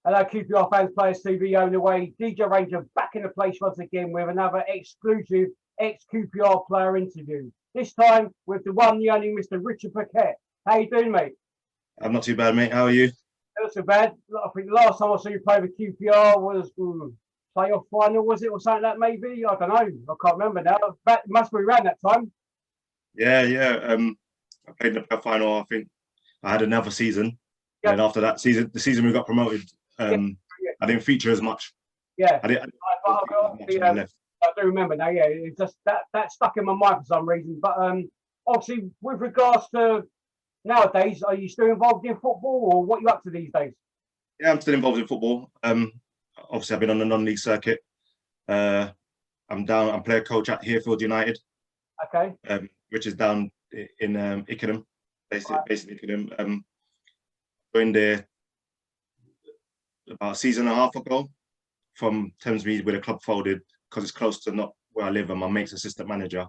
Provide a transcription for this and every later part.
Hello, QPR fans, players, TV on the way. Deejay Ranger back in the place once again with another exclusive ex-QPR player interview. This time with the one, the only Mr. Richard Pacquette. How you doing, mate? I'm not too bad, mate. How are you? Not so bad. I think the last time I saw you play with QPR was playoff final, was it, or something like that? Maybe I don't know. I can't remember now. That must be around that time. Yeah. I played in the playoff final. I think I had another season, and then after that season, the season we got promoted, I didn't feature as much. Yeah, I didn't. I do remember now. Yeah, it's just that stuck in my mind for some reason. But obviously, with regards to nowadays, are you still involved in football, or what are you up to these days? Yeah, I'm still involved in football. Obviously, I've been on the non-league circuit. I'm player coach at Hereford United. Okay. Which is down in Ickenham, based in Ickenham. Joined there about a season and a half ago from Thamesmead, where the club folded because it's close to not where I live, and my mate's assistant manager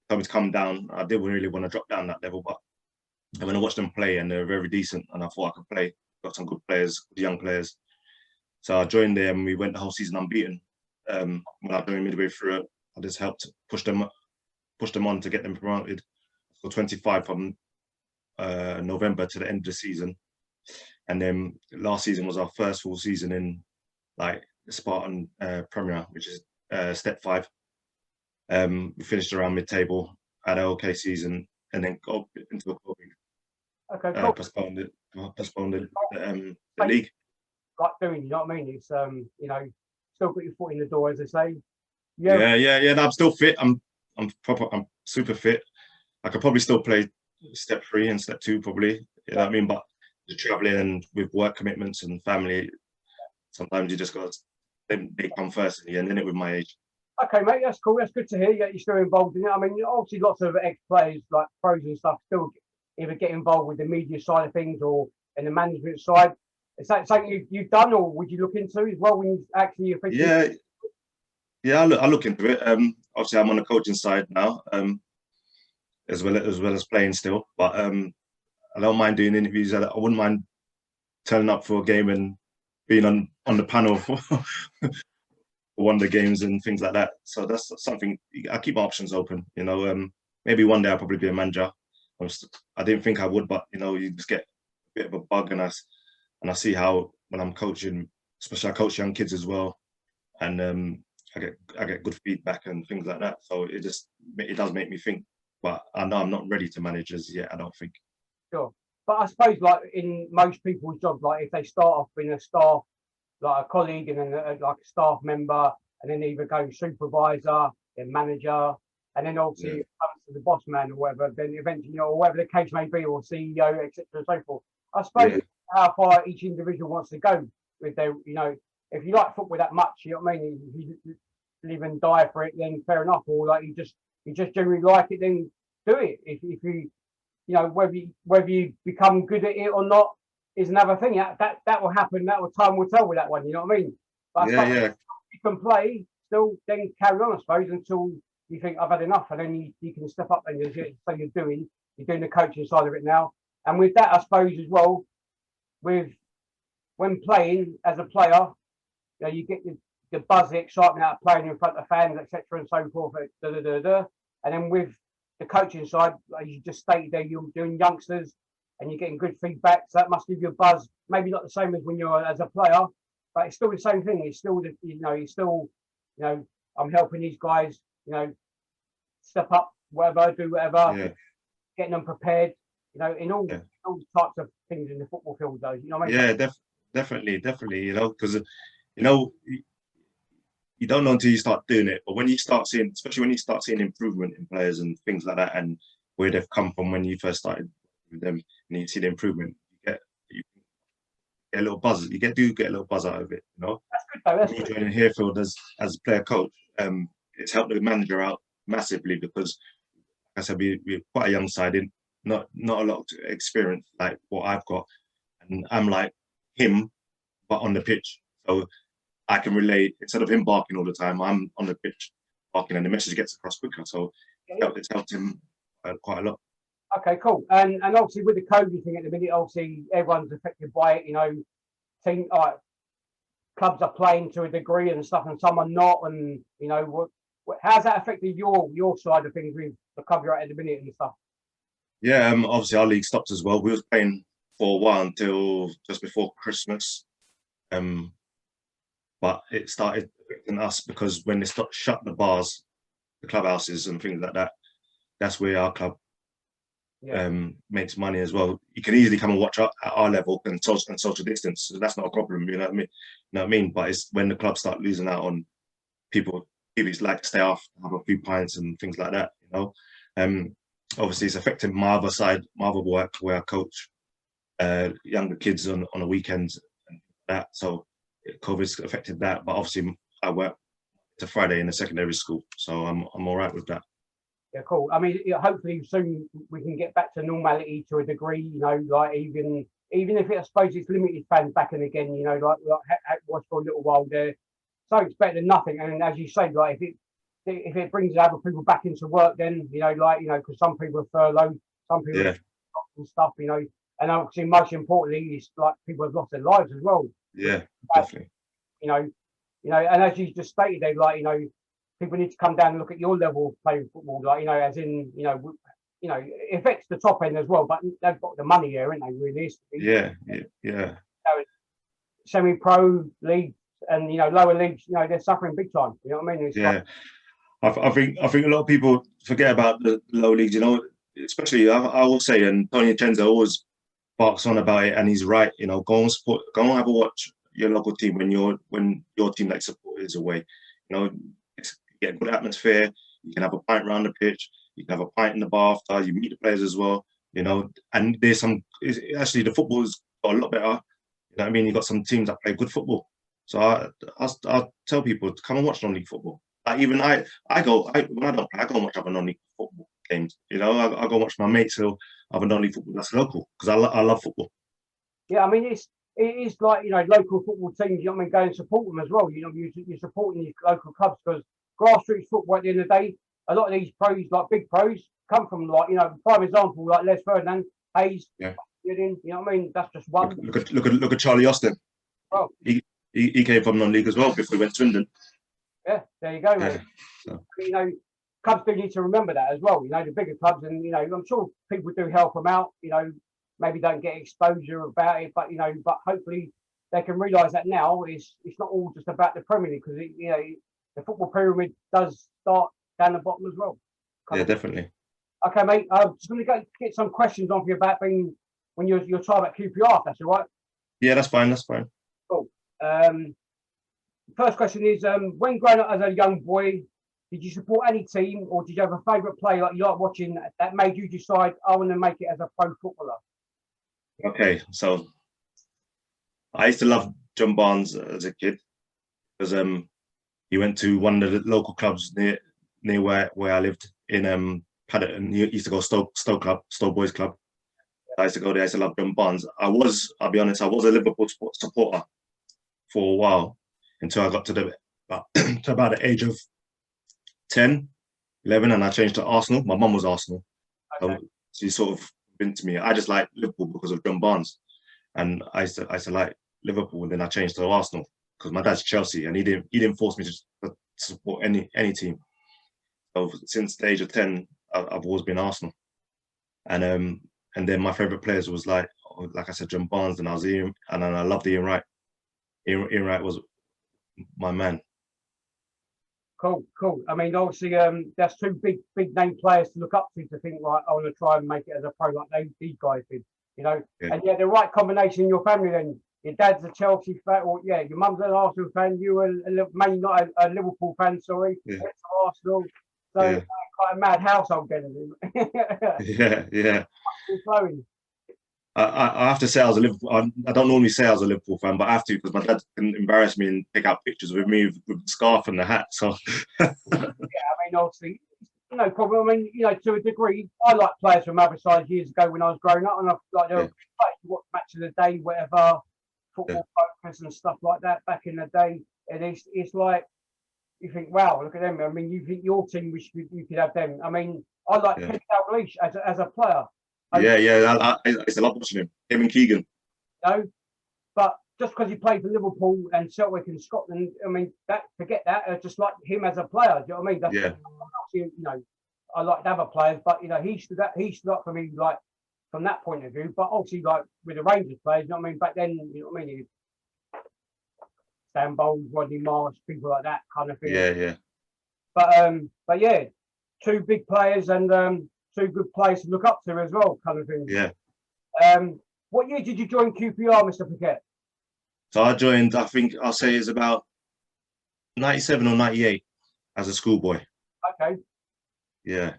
told me to come down. I didn't really want to drop down that level, but when I watched them play, and they're very decent, and I thought I could play. Got some good players, good young players. So I joined there, and we went the whole season unbeaten. When I joined midway through it, I just helped push them on to get them promoted. So 25 from November to the end of the season, and then last season was our first full season in like the Spartan Premier, which is step 5. We finished around mid-table, had an okay season, and then got into the COVID. Okay, cool. Postponed the league. Like doing, you know what I mean? It's still put your foot in the door, as they say. Yeah. No, I'm still fit. I'm super fit. I could probably still play step 3 and step 2, probably. You know what I mean? But the traveling and with work commitments and family, sometimes you just got to, they come first, and then it with my age. Okay, mate, that's cool. That's good to hear. You're still involved in it. I mean, obviously, lots of ex-players like pros and stuff still either get involved with the media side of things or in the management side. Is that something you've done, or would you look into as well when you actually officially? Yeah, I look into it. Obviously, I'm on the coaching side now, as well as playing still. But I don't mind doing interviews. I wouldn't mind turning up for a game and being on the panel for one of the games and things like that. So that's something I keep my options open. Maybe one day I'll probably be a manager. I didn't think I would, but you just get a bit of a bug, and I see how when I'm coaching, especially I coach young kids as well, and I get good feedback and things like that. So it does make me think. But I know I'm not ready to manage as yet, I don't think. Sure. But I suppose, like in most people's jobs, like if they start off being a staff, like a colleague, and then like a staff member, and then either go supervisor, then manager, and then obviously it comes to the boss man or whatever, then eventually, or whatever the case may be, or CEO, etc. and so forth. I suppose how far each individual wants to go with their, if you like football that much, you know what I mean? If you live and die for it, then fair enough. Or like you just generally like it, then do it. If you whether you become good at it or not is another thing. That will happen. Time will tell with that one. You know what I mean? But you can play still, then carry on, I suppose, until you think I've had enough, and then you can step up and you're doing the coaching side of it now. And with that, I suppose as well, when playing as a player, you get the buzz, the excitement out of playing in front of fans, etc. and so forth. And then with the coaching side, like you just stated there, you're doing youngsters and you're getting good feedback. So that must give you a buzz. Maybe not the same as when you're as a player, but it's still the same thing. It's still I'm helping these guys, step up, whatever, do whatever, getting them prepared, in all types of things in the football field, though. You know what I mean? Yeah, definitely, because you don't know until you start doing it. But when you start seeing, especially when you start seeing improvement in players and things like that, and where they've come from when you first started with them, and you see the improvement, you get a little buzz. You do get a little buzz out of it. That's good, though. That's me joining Hereford as player coach, it's helped the manager out massively because, like I said, we're quite a young side, not a lot of experience like what I've got, and I'm like him, but on the pitch. So I can relate, instead of him barking all the time, I'm on the pitch barking, and the message gets across quicker. So it's helped him quite a lot. Okay, cool. And obviously with the COVID thing at the minute, obviously everyone's affected by it. team like clubs are playing to a degree and stuff, and some are not, and you know, how's that affected your side of things with the club you're at the minute and stuff? Yeah, obviously our league stopped as well. We was playing for a while until just before Christmas. But it started affecting us because when they stopped shut the bars, the clubhouses and things like that, that's where our club makes money as well. You can easily come and watch at our level and social distance, so that's not a problem. You know what I mean? You know what I mean? But it's when the clubs start losing out on people, it's like to stay off, have a few pints and things like that. You know, obviously it's affecting my other side, my other work where I coach younger kids on the weekends and that. So COVID's affected that, but obviously I work to Friday in a secondary school, so I'm all right with that. Yeah, cool. I mean, hopefully soon we can get back to normality to a degree. You know, like even if I suppose it's limited fans back in again. You know, like it was for a little while there. So it's better than nothing. And as you say, like if it brings other people back into work, then you know, like because some people are furloughed, some people are and stuff. You know, and obviously most importantly, it's like people have lost their lives as well. Yeah, definitely. You know, and as you just stated, they like people need to come down and look at your level of playing football, like as in it affects the top end as well, but they've got the money there, haven't they? Realistically, yeah. Semi-pro leagues and lower leagues, they're suffering big time. You know what I mean? It's I think a lot of people forget about the lower leagues. You know, especially I will say, and Tony Chenza always barks on about it, and he's right. You know, go and have a watch your local team when your team like support is away. You know, get a good atmosphere. You can have a pint around the pitch. You can have a pint in the bar after. You meet the players as well. You know, and there's actually the football's got a lot better. You know what I mean? You got some teams that play good football. So I tell people to come and watch non-league football. Like even when I don't play, I go and watch other non-league football games. You know, I go watch my mates who have a non-league football that's local because I love football. Yeah, I mean it is like local football teams. You know what I mean? Go and support them as well. You know, you're supporting these local clubs because grassroots football at the end of the day, a lot of these pros, like big pros, come from prime example like Les Ferdinand, Hayes. Yeah. You know what I mean? That's just one. Look at Charlie Austin. Well, he came from non-league as well before he went to Swindon. Yeah, there you go, mate. So. Clubs do need to remember that as well. The bigger clubs, and I'm sure people do help them out. Maybe don't get exposure about it, but but hopefully they can realise that now it's not all just about the Premier League because the football pyramid does start down the bottom as well. Yeah, definitely. Okay, mate. I'm just going to get some questions on for you about when your time at QPR. If that's all right. Yeah, that's fine. That's fine. Cool. First question is: when growing up as a young boy, did you support any team, or did you have a favourite player like you like watching that made you decide I want to make it as a pro footballer? Okay, so I used to love John Barnes as a kid because he went to one of the local clubs near where I lived in Paddington. He used to go Stoke Boys Club. I used to go there. I used to love John Barnes. I'll be honest, I was a Liverpool supporter for a while until I got to about the age of 10, 11, and I changed to Arsenal. My mum was Arsenal. Okay. She sort of been to me. I just like Liverpool because of John Barnes, and I used to like Liverpool, and then I changed to Arsenal because my dad's Chelsea, and he didn't force me to support any team. So since the age of 10, I've always been Arsenal, and then my favourite players was like I said, John Barnes, and I loved Ian Wright. Ian Wright was my man. Cool. I mean, obviously, that's two big name players to look up to think, right, I want to try and make it as a pro like these guys did, Yeah. And the right combination in your family then. Your dad's a Chelsea fan, or your mum's an Arsenal fan, you were mainly not a Liverpool fan, sorry. Yeah. Arsenal. So quite a mad household then. Yeah. Flowing. I have to say I was a Liverpool. I don't normally say I was a Liverpool fan, but I have to because my dad can embarrass me and pick out pictures with me with the scarf and the hat. So yeah, I mean, obviously, no problem. I mean, to a degree, I like players from other sides years ago when I was growing up, and I like to watch match of the day, whatever, football focus and stuff like that. Back in the day, it's like you think, wow, look at them. I mean, you think your team, you could have them. I mean, I like Kenny Dalglish as a player. Yeah. I used to love watching him and Keegan. But just because he played for Liverpool and Celtic in Scotland, I mean, that forget that. Just like him as a player, do you know what I mean? That's, Yeah. you know, I like other players, but you know, he stood up for me like from that point of view. But obviously, like with the Rangers players, you know what I mean? Back then, you know what I mean? Stan Bowles, Rodney Marsh, people like that kind of thing. Yeah, yeah. But yeah, two big players and two good players to look up to as well, kind of thing. Yeah. What year did you join QPR, Mr. Pacquette? So I joined, I think I'll say it's about 97 or 98 as a schoolboy. Okay. Yeah.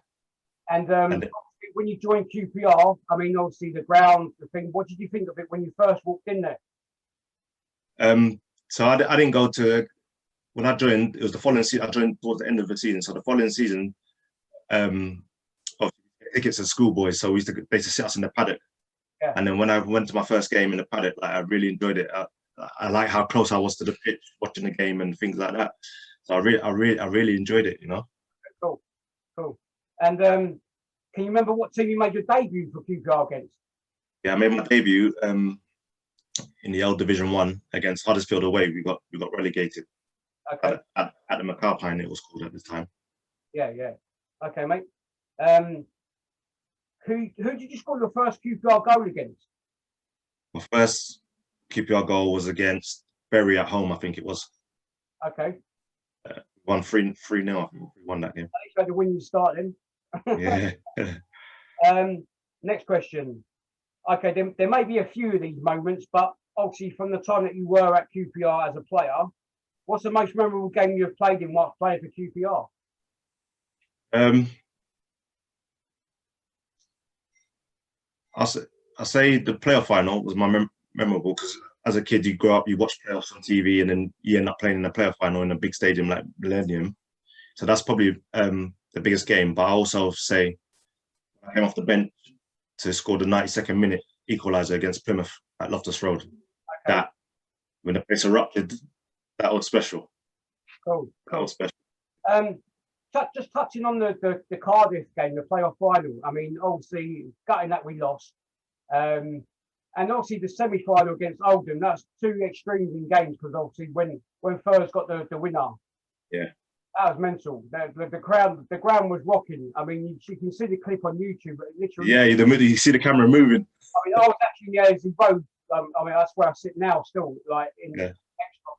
And when you joined QPR, I mean, obviously the ground, the thing, what did you think of it when you first walked in there? So I didn't go to, when I joined, it was the following season. I joined towards the end of the season. So the following season, tickets as schoolboys. So they used to sit us in the paddock. Yeah. And then when I went to my first game in the paddock, like I really enjoyed it. I like how close I was to the pitch, watching the game and things like that. So I really enjoyed it, you know. Cool. And can you remember what team you made your debut for QPR against? Yeah, I made my debut in the L Division 1 against Huddersfield away. We got relegated. Okay. At the McAlpine, it was called at the time. Yeah. Okay, mate. Who did you score your first QPR goal against? My first QPR goal was against Bury at home, I think it was. Okay. Won 3-0, I think we won that game. At least you had the winning start then. Yeah. Next question. Okay, there may be a few of these moments, but obviously from the time that you were at QPR as a player, what's the most memorable game you've played in whilst playing for QPR? I say the playoff final was my memorable because as a kid you grow up, you watch playoffs on TV, and then you end up playing in the playoff final in a big stadium like Millennium. So that's probably the biggest game. But I also say I came off the bench to score the 92nd minute equaliser against Plymouth at Loftus Road. Okay. That when the place erupted, that was special. Cool. That was special. Just touching on the Cardiff game, the playoff final. I mean, obviously, gutting that we lost. And obviously the semi-final against Oldham, that's two extremes in games because obviously when Furs got the winner, yeah, that was mental. The ground was rocking. I mean, you can see the clip on YouTube, but literally. Yeah, you see the camera moving. I mean, I was actually in the AFC Road. I mean, that's where I sit now, still, like in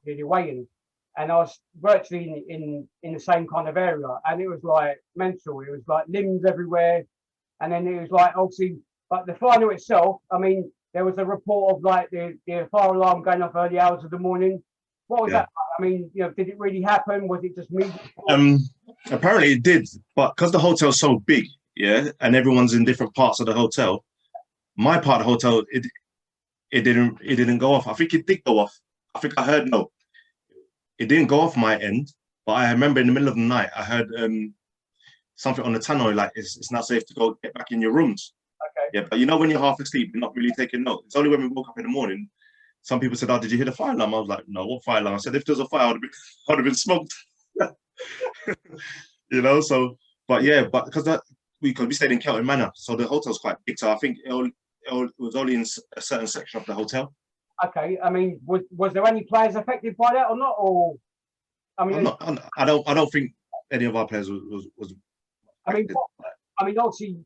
the away, and I was virtually in the same kind of area, and it was like mental. It was like limbs everywhere, and then it was like obviously, but the final itself. I mean, there was a report of like the fire alarm going off early hours of the morning. What was that? I mean, you know, did it really happen? Was it just me? Apparently it did, but because the hotel's so big, yeah, and everyone's in different parts of the hotel. My part of the hotel, it didn't go off. I think it did go off. I think I heard no. It didn't go off my end, but I remember in the middle of the night I heard something on the tannoy like it's not safe to go get back in your rooms. Okay. Yeah, but you know when you're half asleep, you're not really taking note. It's only when we woke up in the morning. Some people said, "Oh, did you hear the fire alarm?" I was like, "No, what fire alarm?" I said, "If there's a fire, I'd have been smoked." You know. So, but because we stayed in Kelton Manor, so the hotel's quite big. So I think it was only in a certain section of the hotel. Okay. I mean, was there any players affected by that or not? Or I mean, I don't think any of our players was. I mean, obviously,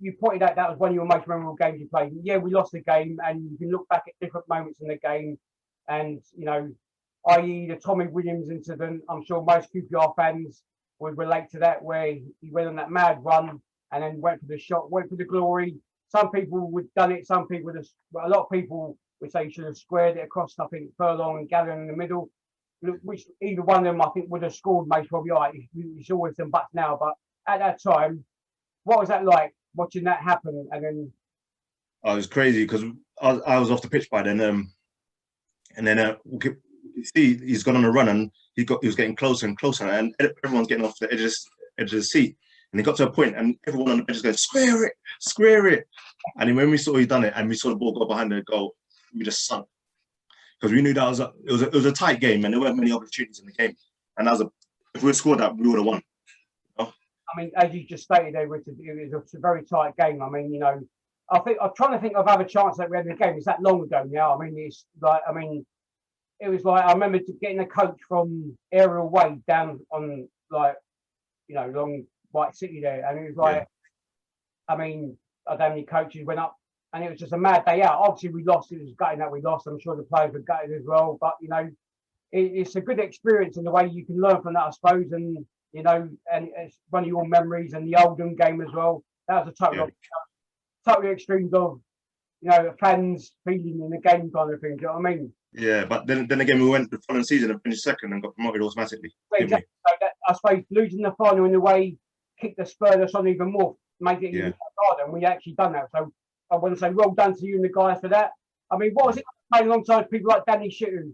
you pointed out that was one of your most memorable games you played. Yeah, we lost the game, and you can look back at different moments in the game, and you know, i.e. the Tommy Williams incident. I'm sure most QPR fans would relate to that, where he went on that mad run and then went for the shot, went for the glory. Some people would have done it. Some people would have. A lot of people would say he should have squared it across. I think Furlong and Gallagher in the middle, which either one of them I think would have scored most probably. All right, it's always them butts now, but at that time. What was that like watching that happen? And then it was crazy because I was off the pitch by then, and then we could see he's gone on a run and he was getting closer and closer, and everyone's getting off the edge of the seat, and he got to a point, and everyone on the bench is going square it, and then when we saw he done it, and we saw the ball go behind the goal, we just sunk because we knew that it was a tight game, and there weren't many opportunities in the game, and if we had scored that, we would have won. I mean, as you just stated there, Richard, it was a very tight game. I mean, you know, I think I'm trying to think of other chances that we had in the game. It's that long ago now. I mean, it's like, I mean, it was like I remember getting a coach from Aerial Way down on like, you know, Long White City there, and it was like, I mean, I don't know how many coaches went up, and it was just a mad day out. Obviously, we lost. It was gutting that we lost. I'm sure the players were gutted as well. But you know, it's a good experience in the way you can learn from that, I suppose. And you know, and it's one of your memories. And the Oldham game as well. That was a totally extremes of, you know, fans feeling in the game kind of thing. Do you know what I mean? Yeah, but then again, we went the following season and finished second and got promoted automatically. Exactly. So that, I suppose losing the final in a way kicked the spur us on even more, made it even harder, and we actually done that. So I want to say well done to you and the guys for that. I mean, what was it playing alongside people like Danny Shittu?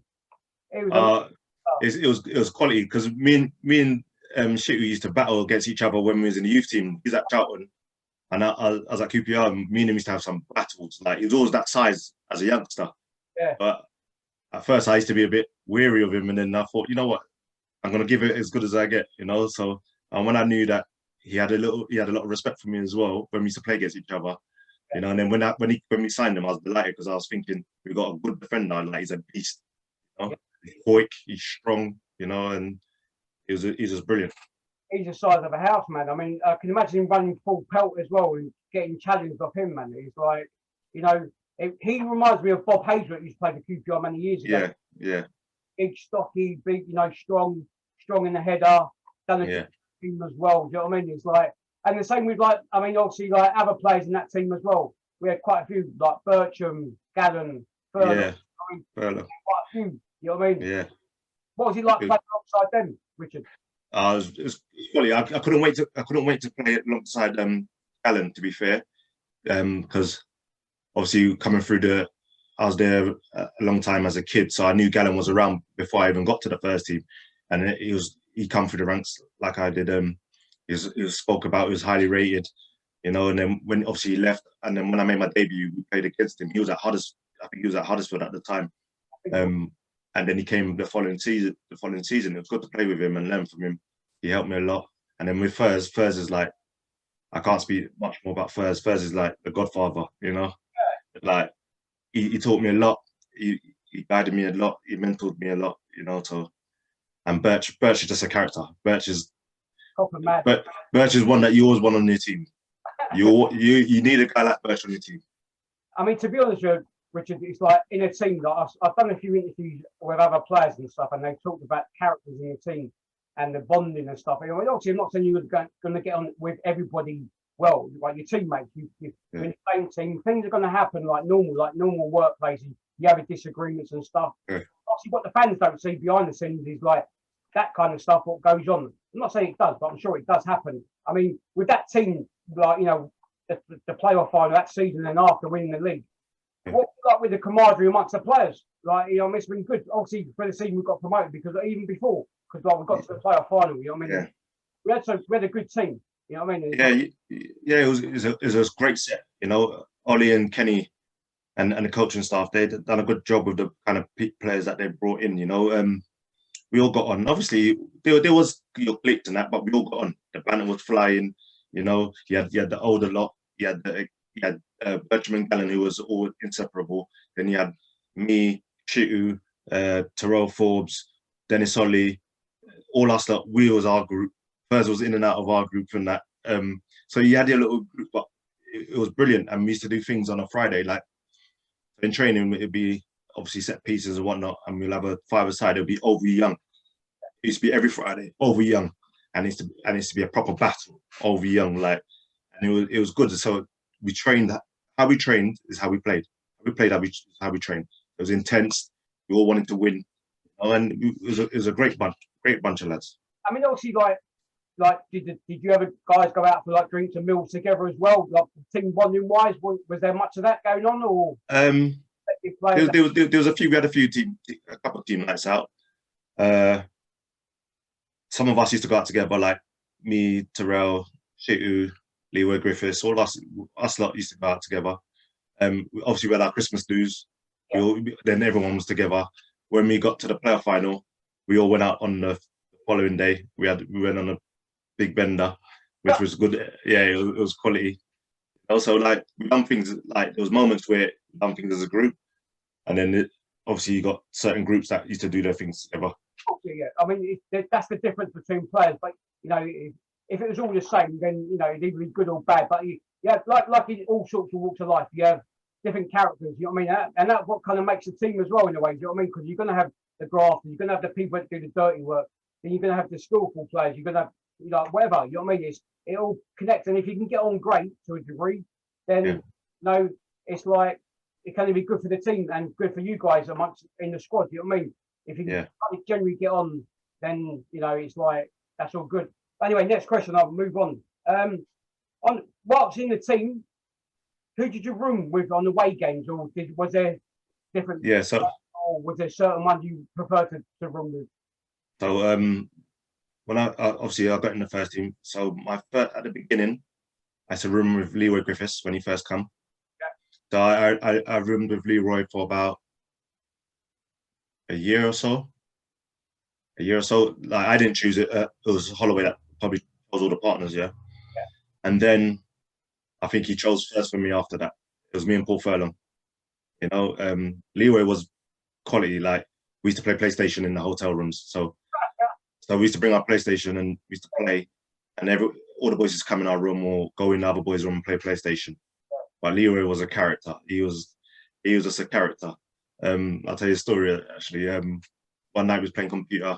It was quality because me and Shittu used to battle against each other when we was in the youth team. He's at Charlton, and I was at QPR. Me and him used to have some battles. Like he was always that size as a youngster. Yeah. But at first, I used to be a bit weary of him, and then I thought, you know what, I'm gonna give it as good as I get, you know. So when I knew that he had a lot of respect for me as well when we used to play against each other, you know. And then when we signed him, I was delighted because I was thinking we got a good defender, like he's a beast, you know? He's quick, he's strong, you know, and he's just brilliant. He's the size of a house, man. I mean, I can imagine him running full pelt as well and getting challenged off him, man. He's like, you know, he reminds me of Bob Hazelett, who used to play for QPR many years ago. Yeah. Big, stocky, big, you know, strong in the header, done a team as well. Do you know what I mean? It's like, and the same with like, I mean, obviously like other players in that team as well. We had quite a few like Bircham, Gallen, Furlong. Yeah, I mean, Furlong. quite a few. You know what I mean? Yeah. What was it like playing alongside them, Richard? It was funny. I couldn't wait to play alongside Gallen, to be fair, because obviously coming through I was there a long time as a kid, so I knew Gallen was around before I even got to the first team, and he come through the ranks like I did. He was spoke about. He was highly rated, you know. And then when obviously he left, and then when I made my debut, we played against him. He was at Huddersfield. I think he was at Huddersfield at the time. And then he came the following season. It was good to play with him and learn from him. He helped me a lot. And then with Furs is like, I can't speak much more about Furs. Furs is like the godfather, you know. Like he taught me a lot. He guided me a lot. He mentored me a lot, you know. So, and Birch is just a character. Birch is one that you always want on your team. You need a guy like Birch on your team. I mean, to be honest with you, Richard, it's like in a team, like I've done a few interviews with other players and stuff, and they talked about characters in the team and the bonding and stuff. And obviously, I'm not saying you're going to get on with everybody well, like your teammates. You're in the same team. Things are going to happen like normal workplaces. You have disagreements and stuff. Obviously, what the fans don't see behind the scenes is like that kind of stuff, what goes on. I'm not saying it does, but I'm sure it does happen. I mean, with that team, like, you know, the playoff final that season and after winning the league, what like with the camaraderie amongst the players? Like, you know, it's been good. Obviously, for the season we got promoted because even before, because like we got to the playoff final. You know what I mean? We had a good team. You know what I mean? It was a great set. You know, Ollie and Kenny and the coaching staff, they'd done a good job with the kind of players that they brought in. You know, we all got on. Obviously, there was your cliques and that, but we all got on. The banner was flying. You know, you had the older lot. You had Bertram and Gallen, who was all inseparable. Then you had me, Shittu, Terrell Forbes, Dennis Ollie, all us lot. We was our group. Furs was in and out of our group and that. So you had your little group, but it was brilliant. And we used to do things on a Friday, like in training, it'd be obviously set pieces and whatnot, and we'll have a five-a-side. It'll be over young. It used to be every Friday, over young, and it used to be a proper battle over young, like, and it was good. So we trained. How we trained is how we played. How we played, how we trained. It was intense. We all wanted to win, you know, and it was a great bunch of lads. I mean, obviously, like did you ever guys go out for like drinks and meals together as well, like team bonding wise? Was there much of that going on, or there was a few. We had a couple of team nights out. Some of us used to go out together, like me, Terrell, Shittu, Leeway Griffiths. All us lot used to go out together. Obviously we had our Christmas dues. Then everyone was together. When we got to the playoff final, we all went out on the following day. We went on a big bender, which was good. Yeah, it was quality. Also, like we done things like there was moments where we done things as a group, and then obviously you got certain groups that used to do their things together. Yeah, I mean that's the difference between players. But you know, if it was all the same, then you know it'd either be good or bad. But yeah, like in all sorts of walks of life, you have different characters. You know what I mean? And that's what kind of makes a team as well in a way. You know what I mean? Because you're going to have the grafters, you're going to have the people that do the dirty work, then you're going to have the skillful players. You're going to have whatever. You know what I mean? It all connects, and if you can get on great to a degree, then you know it's like it can be good for the team and good for you guys amongst in the squad. You know what I mean? If you can generally get on, then you know it's like that's all good. But anyway, next question. I'll move on. On whilst in the team, who did you room with on the away games, or was there different? Yeah. So, or was there certain ones you prefer to room with? So when I obviously I got in the first team. So at the beginning, I used to room with Leroy Griffiths when he first come. So I roomed with Leroy for about a year or so. Like I didn't choose it. It was Holloway that probably chose all the partners, yeah. And then I think he chose first for me after that. It was me and Paul Furlong. You know, Leroy was quality. Like we used to play PlayStation in the hotel rooms. So we used to bring our PlayStation and we used to play, and all the boys used to come in our room or go in the other boys' room and play PlayStation. But Leroy was a character. He was just a character. I'll tell you a story actually. One night we was playing computer.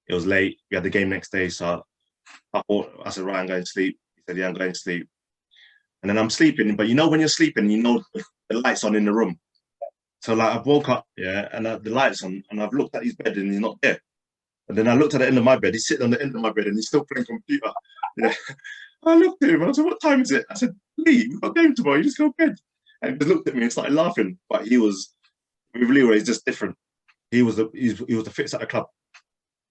It was late. We had the game next day, so I said, right, I'm going to sleep. He said, yeah, I'm going to sleep. And then I'm sleeping, but you know when you're sleeping, you know the lights on in the room. So like I woke up, yeah, and the lights on, and I've looked at his bed and he's not there. And then I looked at the end of my bed. He's sitting on the end of my bed and he's still playing computer. Yeah. I looked at him and I said, what time is it? I said, Lee, we've got a game tomorrow. You just go to bed. And he just looked at me and started laughing. But with Leroy, he's just different. He was the fittest at the club.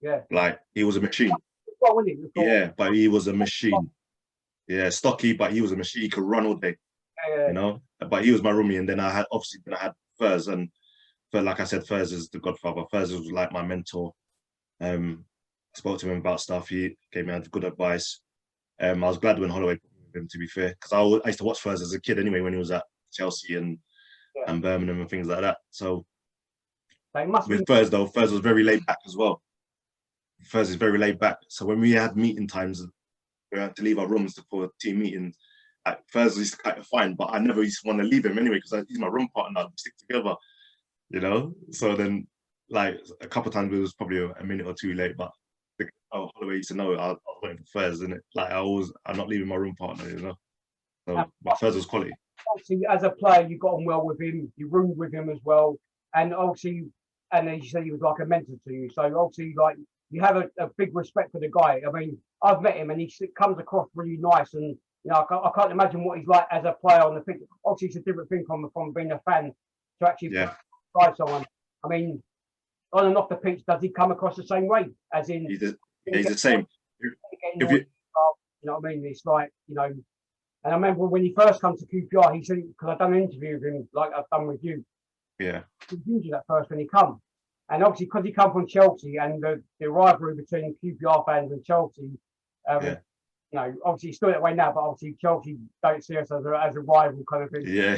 Yeah. Like he was a machine. Well, yeah, but he was a machine. Yeah, stocky, but he was a machine. He could run all day. You know. But he was my roomie, and then I had Furs, and like I said, Furs is the godfather. Furs was like my mentor. I spoke to him about stuff. He gave me good advice. I was glad when Holloway put me with him, to be fair, because I used to watch Furs as a kid anyway when he was at Chelsea and Birmingham and things like that. So with Furs though, Furs was very laid back as well. Furs is very laid back. So when we had meeting times, we had to leave our rooms for team meetings. Furs used to kind of fine, but I never used to want to leave him anyway because he's my room partner. We stick together, you know. So then, like a couple of times, it was probably a minute or two late, but Holloway used to know I was waiting for Furs, and like I'm not leaving my room partner, you know. So but Furs was quality. Obviously, as a player, you got on well with him. You roomed with him as well, and obviously, and as you said, he was like a mentor to you. So obviously, like you have a big respect for the guy. I mean, I've met him, and he comes across really nice, and you know, I can't imagine what he's like as a player on the pitch. Obviously, it's a different thing from being a fan to actually try someone. I mean, on and off the pitch, does he come across the same way? As in, he's the same. You know what I mean? It's like, you know, and I remember when he first comes to QPR, he said, because I've done an interview with him, like I've done with you. Yeah. He was injured at first when he come. And obviously, because he come from Chelsea and the rivalry between QPR fans and Chelsea, you know, obviously he's still that way now, but obviously Chelsea don't see us as a rival kind of thing. Yeah.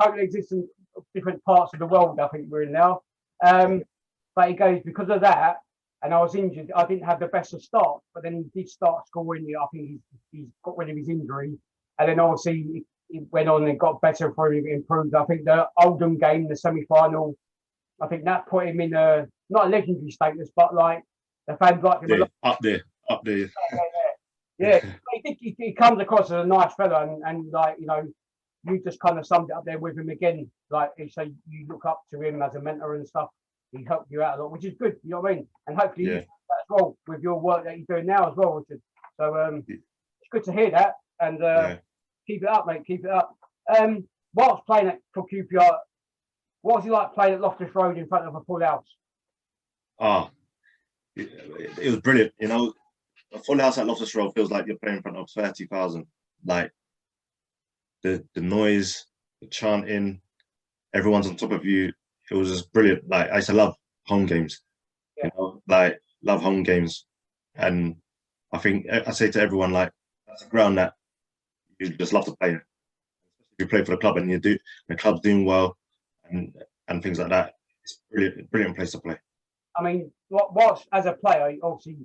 Totally exists in different parts of the world, I think we're in now. But he goes, because of that, and I was injured, I didn't have the best of start, but then he did start scoring. I think he's got rid of his injury. And then obviously he went on and got better for him, improved. I think the Oldham game, the semi-final, I think that put him in not a legendary status, but like the fans like him up there. Yeah. He comes across as a nice fella, and like, you know, you just kind of summed it up there with him again. Like, so you look up to him as a mentor and stuff. He helped you out a lot, which is good. You know what I mean? And hopefully you do that as well with your work that you're doing now as well, Richard. So it's good to hear that, and keep it up, mate. Keep it up. Whilst playing for QPR, what was he like playing at Loftus Road in front of a full house? Oh, it was brilliant. You know, a full house at Loftus Road feels like you're playing in front of 30,000. Like the noise, the chanting, everyone's on top of you. It was just brilliant. Like I used to love home games, you know, like love home games. And I think I say to everyone, like that's a ground that you just love to play in. you play for the club and the club's doing well and things like that. It's brilliant place to play. I mean, what as a player, obviously,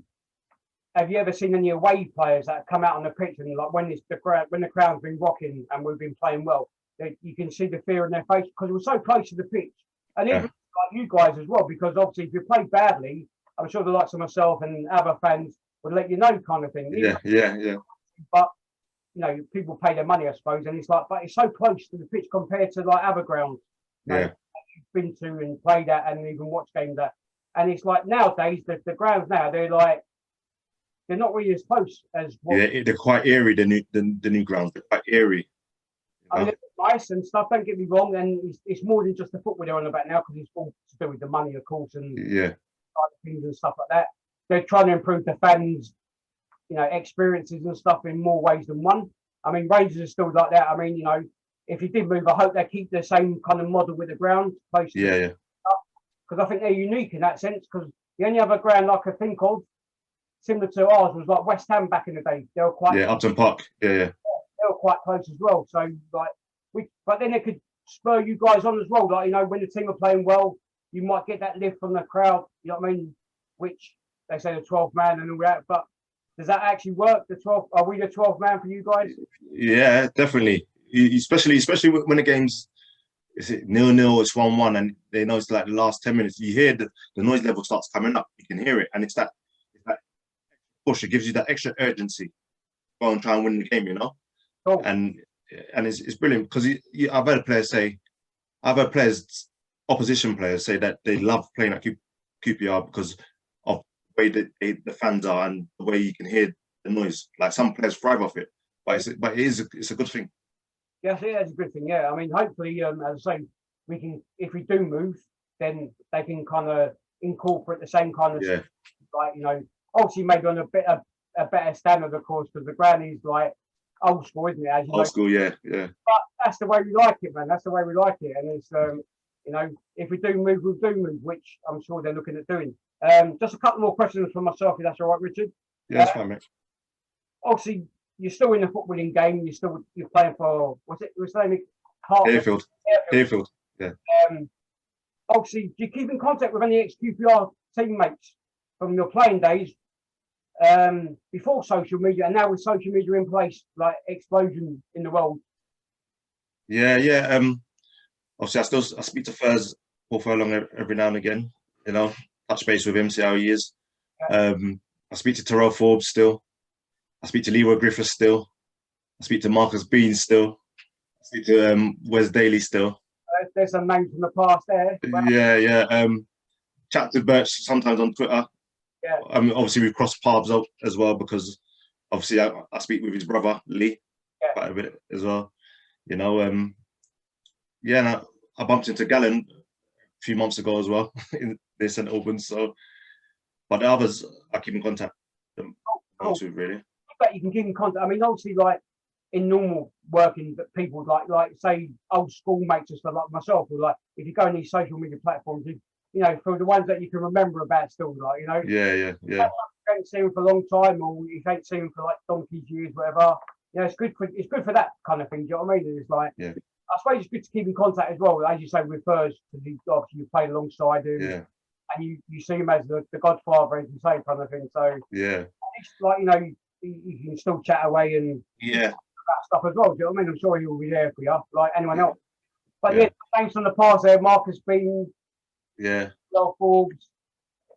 have you ever seen any away players that come out on the pitch and like when the crowd's been rocking and we've been playing well, you can see the fear in their face because we're so close to the pitch, and even like you guys as well, because obviously if you play badly, I'm sure the likes of myself and other fans would let you know, kind of thing. Yeah. But you know, people pay their money, I suppose, and it's like, but it's so close to the pitch compared to like other grounds. Like, you've been to and played at and even watched games at, and it's like nowadays the grounds now they're not really as close as they're quite eerie. The new grounds, they're quite eerie. I mean, it's nice and stuff. Don't get me wrong, and it's more than just the football they're on about now because it's all to do with the money, of course, and things and stuff like that. They're trying to improve the fans, you know, experiences and stuff in more ways than one. I mean, Rangers are still like that. I mean, you know, if you did move, I hope they keep the same kind of model with the ground close. Because I think they're unique in that sense. Because the only other ground I could think of similar to ours was like West Ham back in the day. They were quite Upton Park. Yeah. They were quite close as well. So like but then it could spur you guys on as well. Like, you know, when the team are playing well, you might get that lift from the crowd. You know what I mean? Which they say the 12th man and all that, but does that actually work? The 12th? Are we the 12th man for you guys? Yeah, definitely. Especially when the game's 0-0, it's 1-1, and they know it's like the last 10 minutes. You hear the noise level starts coming up. You can hear it, and it's that push. It gives you that extra urgency. Go and try and win the game, you know. Cool. And it's brilliant because I've heard opposition players say that they love playing at QPR because of the way that the fans are and the way you can hear the noise. Like some players thrive off it, but it's a good thing. Yes, yeah, it's a good thing. Yeah, I mean, hopefully, as I say, we can, if we do move, then they can kind of incorporate the same kind of stuff, like, you know, obviously maybe on a better standard, of course, because the ground is like old school, isn't it? As you know. School, yeah. But that's the way we like it, man. That's the way we like it, and it's you know, if we do move, we'll do move, which I'm sure they're looking at doing. Just a couple more questions from myself, if that's all right, Richard. Yeah, that's fine, mate. Obviously, you're still in the footballing game. You're playing for what's the name? Airfield. Yeah. Obviously, do you keep in contact with any ex-QPR teammates from your playing days before social media, and now with social media in place, like explosion in the world? Yeah. Obviously, I speak to Paul Furlong every now and again. You know, touch base with him, see how he is. I speak to Terrell Forbes still. I speak to Leroy Griffiths still. I speak to Marcus Bean still. I speak to Wes Daly still. There's some names from the past there. Yeah. Chat to Birch sometimes on Twitter. Yeah. Obviously we've crossed paths as well because obviously I speak with his brother Lee quite a bit as well. You know, and I bumped into Gallen a few months ago as well in St Albans. So, but the others I keep in contact with them with really. But you can keep in contact. I mean, obviously, like in normal working, that people like say old school mates and stuff like myself, or like if you go on these social media platforms, you know, for the ones that you can remember about still, like, you know. Yeah. You ain't seen them for a long time, or you ain't seen them for like donkey's years, whatever. You know, it's good for that kind of thing. Do you know what I mean? And it's like, I suppose it's good to keep in contact as well, as you say, with Furs, because obviously you played alongside him, and you see him as the godfather, as you say, kind of thing. So it's like, you know, you can still chat away and about stuff as well. Do you know what I mean? I'm sure he will be there for you, like anyone else. But thanks on the past there, Marcus Bean. Forbes.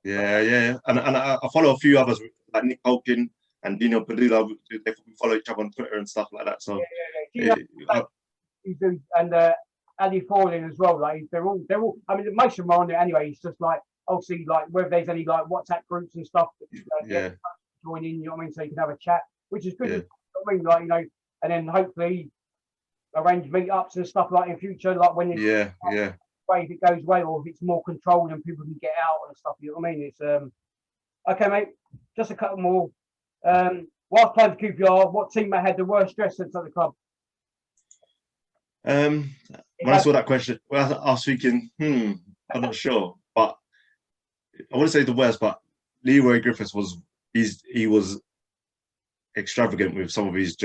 Yeah. And I follow a few others like Nick Holkin and Dino Padula. They follow each other on Twitter and stuff like that. So and Ali Fording as well. Like they're all. I mean, most of them are on there anyway. It's just like obviously like whether there's any like WhatsApp groups and stuff. Join in. You know what I mean? So you can have a chat, which is good. You know what I mean, like, you know, and then hopefully arrange meetups and stuff like in future, like when if it goes away, or if it's more controlled and people can get out and stuff. You know what I mean? It's okay, mate. Just a couple more. Whilst playing for QPR, what teammate had the worst dress sense at the club? When I saw that question, well, I was thinking, I'm not sure, but I wouldn't say the worst. But Leroy Griffiths he was extravagant with some of his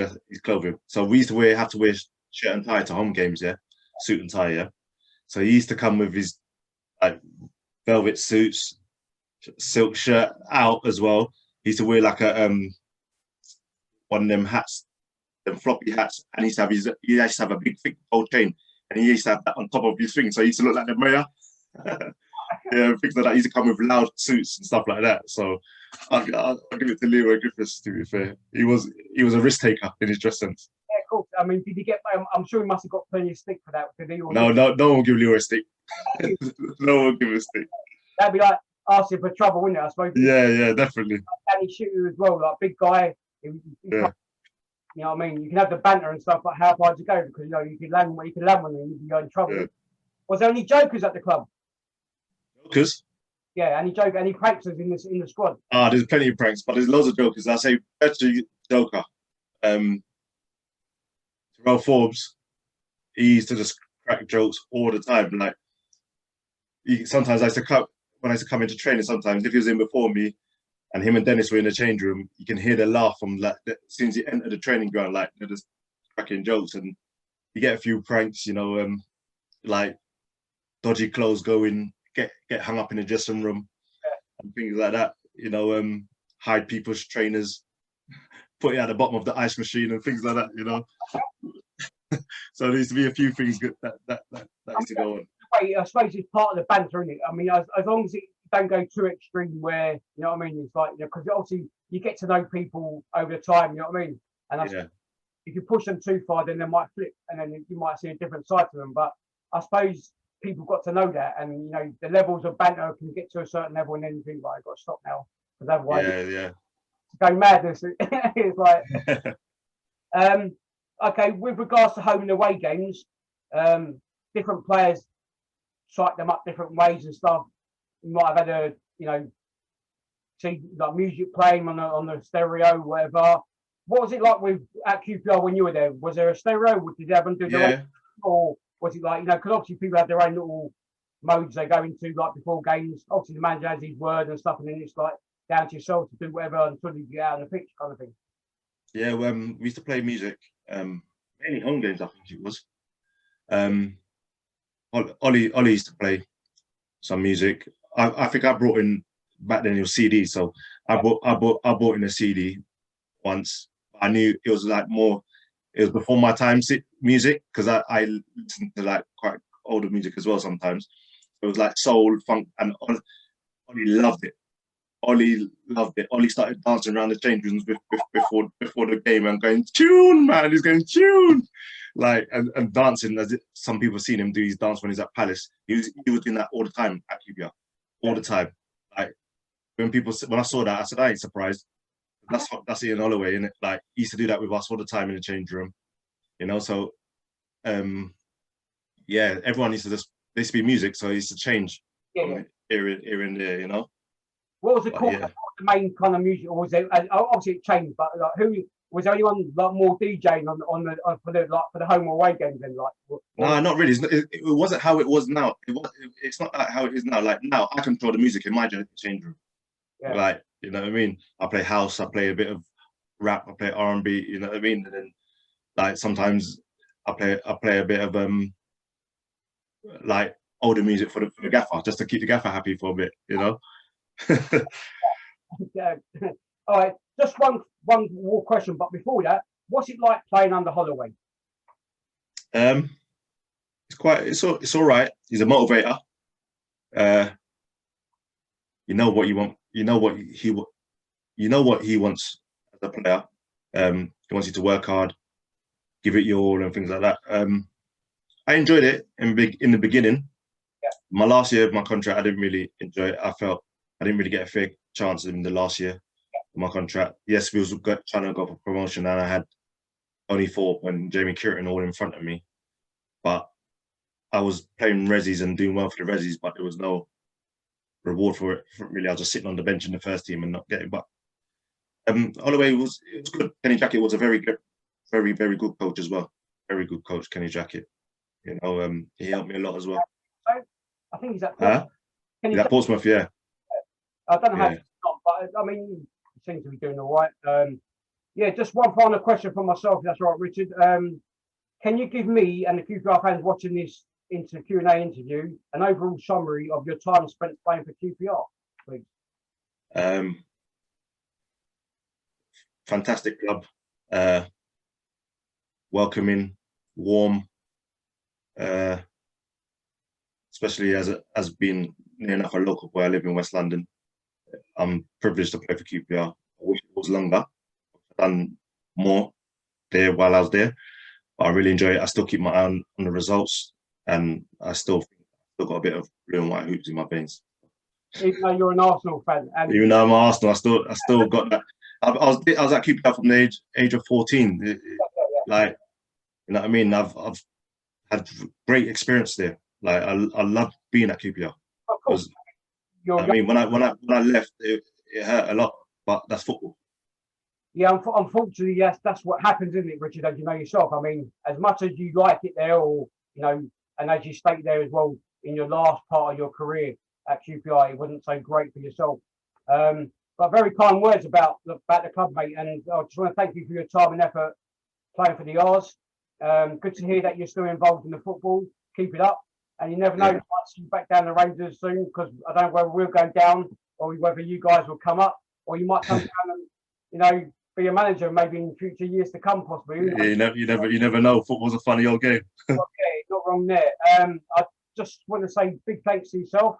clothing. So we used to have to wear shirt and tie to home games, yeah, suit and tie, yeah. So he used to come with his like velvet suits, silk shirt out as well. He used to wear like a one of them hats, them floppy hats, and he used to have a big thick gold chain, and he used to have that on top of his thing, so he used to look like the mayor. Yeah, things like that. He used to come with loud suits and stuff like that. So I'll give it to Leroy Griffiths. To be fair, he was a risk taker in his dress sense. Yeah, cool. I mean, did he get? I'm sure he must have got plenty of stick for that. No one will give Leroy a stick. No one will give him a stick. That'd be like asking for trouble, wouldn't it? I suppose. Yeah, definitely. Danny Shooter as well, like big guy. Yeah. You know what I mean? You can have the banter and stuff, but how far to go? Because you can land when you can go in trouble. Yeah. Was there any jokers at the club? Jokers? Yeah, any pranksters in the squad? There's plenty of pranks, but there's loads of jokers. I say better joker. Terrell Forbes, he used to just crack jokes all the time. Like sometimes when I used to come into training, sometimes if he was in before me, and him and Dennis were in the change room, you can hear the laugh from like as soon as you enter the training ground, like they're just cracking jokes, and you get a few pranks, like dodgy clothes going, get hung up in the dressing room, and things like that. Hide people's trainers, put it at the bottom of the ice machine and things like that. So there used to be a few things that used to go on. I suppose it's part of the banter, isn't it? I mean, as long as it don't go too extreme where, you know what I mean? It's like, because obviously you get to know people over time, you know what I mean? And if you push them too far, then they might flip and then you might see a different side to them. But I suppose people got to know that, and, the levels of banter can get to a certain level and then you think, right, I've got to stop now. Because otherwise, go madness. It's like, okay, with regards to home and away games, different players psych them up different ways and stuff. You might have had see like music playing on the stereo, whatever. What was it like at QPR when you were there? Was there a stereo? Did they have them do their own, or was it like, because obviously people have their own little modes they go into like before games. Obviously the manager has his word and stuff, and then it's like down to yourself to do whatever until you get out on the pitch, kind of thing. Yeah, we used to play music, mainly home games, I think it was. Ollie used to play some music. I think I brought in back then it was CD, so I bought in a CD once. I knew it was like more. It was before my time music, because I listened to like quite older music as well sometimes. It was like soul, funk, and Ollie loved it. Ollie started dancing around the change rooms before the game and going, tune, man, he's going, tune. Like, and dancing, as some people have seen him do his dance when he's at Palace. He was doing that all the time at QPR, all the time. Like, when I saw that, I said, I ain't surprised. That's Ian Holloway, innit? Like, he used to do that with us all the time in the change room, So, everyone used to there used to be music, so it used to change here and there, What was the main kind of music, or was it obviously it changed? But like, who was there anyone like more DJing for the home or away games then? Like, no, not really. It wasn't how it was now. It's not like how it is now. Like now, I control the music in my change room. Yeah. Like, you know what I mean? I play house, I play a bit of rap, I play R&B. You know what I mean? And then like sometimes I play a bit of like older music for the gaffer, just to keep the gaffer happy for a bit. Yeah. All right. Just one more question, but before that, what's it like playing under Holloway? It's all right. He's a motivator. You know what you want. You know what he wants as a player. He wants you to work hard, give it your all, and things like that. I enjoyed it in the beginning. Yeah. My last year of my contract, I didn't really enjoy it. I felt I didn't really get a fair chance in the last year of my contract. Yes, we was trying to go for promotion, and I had only 4 when Jamie Curtin all in front of me. But I was playing resis and doing well for the resis, but there was no reward for it. Really, I was just sitting on the bench in the first team and not getting. But Holloway was good. Kenny Jackett was a very good, very, very good coach as well. Very good coach, Kenny Jackett. He helped me a lot as well. I think he's at Portsmouth. He's at Portsmouth, yeah. I don't know how it's not, but I mean, he seems to be doing all right. Just one final question for myself, if that's all right, Richard. Can you give me and the QPR fans watching this Q&A interview an overall summary of your time spent playing for QPR, please? Fantastic club, welcoming, warm, especially as being near enough a local boy. I live in West London. I'm privileged to play for QPR. I wish it was longer. I've done more there while I was there, but I really enjoy it. I still keep my eye on the results, and I still got a bit of blue and white hoops in my veins. Even though you're an Arsenal fan, and even though I'm Arsenal, I still got that. I was at QPR from the age of 14. Like, you know what I mean? I've had great experience there. Like, I love being at QPR. of course, I mean, when I left, it hurt a lot, but that's football. Yeah, unfortunately, yes, that's what happens, isn't it, Richard? As you know yourself. I mean, as much as you like it there, or you know, and as you state there as well, in your last part of your career at QPR, it wasn't so great for yourself. But very kind words about the club, mate. And I just want to thank you for your time and effort playing for the R's. Good to hear that you're still involved in the football. Keep it up. And you never know, you might see you back down the Rangers soon, because I don't know whether we'll go down or whether you guys will come up, or you might come down and, you know, be a manager maybe in future years to come, possibly. Yeah, you never know. Football's a funny old game. Okay, not wrong there. I just want to say big thanks to yourself.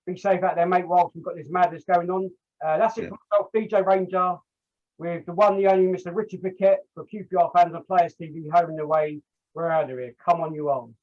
Be safe out there, mate, whilst we've got this madness going on. That's it for myself, Deejay Ranger, with the one, the only Mr. Richard Pacquette for QPR fans on Players TV, home and away. We're out of here. Come on, you R'ss.